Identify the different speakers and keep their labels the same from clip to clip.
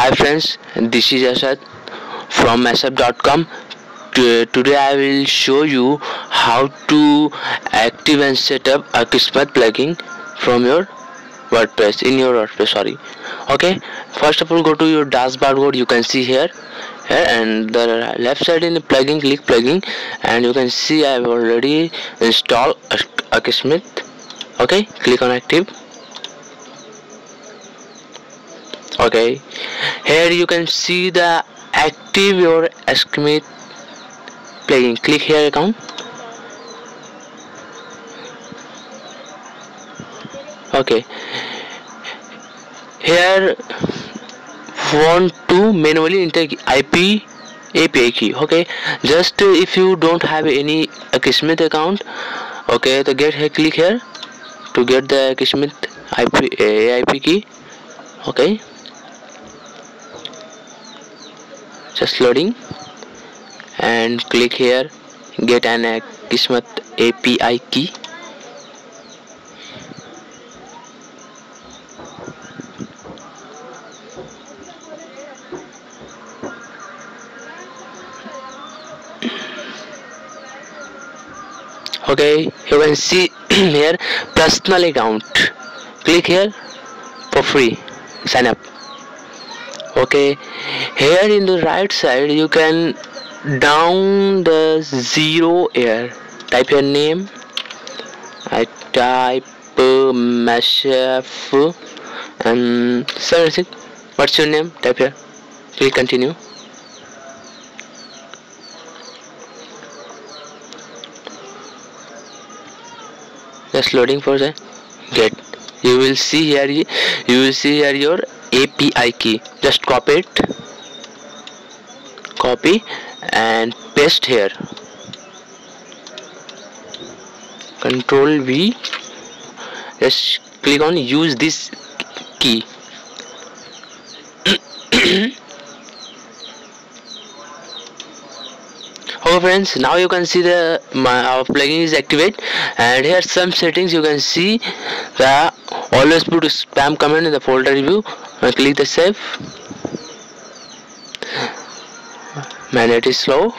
Speaker 1: Hi friends, this is Asad from asap.com. Today I will show you how to active and set up a Kismet plugin from your WordPress in your WordPress. Sorry. Okay. First of all, go to your dashboard. You can see here, and the left side in the plugin, click plugin, and you can see I have already installed a Kismet. Okay. Click on active. Okay, here you can see the active your Kismet plugin. Click here account. Okay, here want to manually enter IP API key. Okay, just if you don't have any Kismet account, okay, to get here, click here to get the Kismet IP key. Okay, just loading, and click here get an Kismet API key. Okay, you can see here personal account. Click here for free, sign up. Okay, here in the right side you can down the zero here, type your name. I type Mashaf and search it. What's your name? Type here, click continue. Just loading for the get. You will see here your API key. Just copy and paste here. Control V. Just click on use this key. Okay friends, now you can see our plugin is activate, and here some settings you can see the always put spam comment in the folder review. Click the save. My net is slow.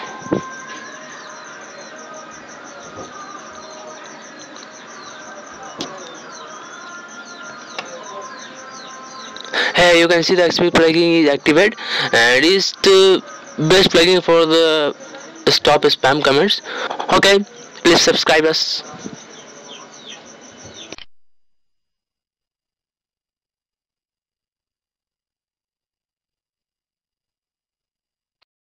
Speaker 1: Hey, you can see the XP plugin is activated, and it is the best plugin for the stop spam comments. Okay, please subscribe us.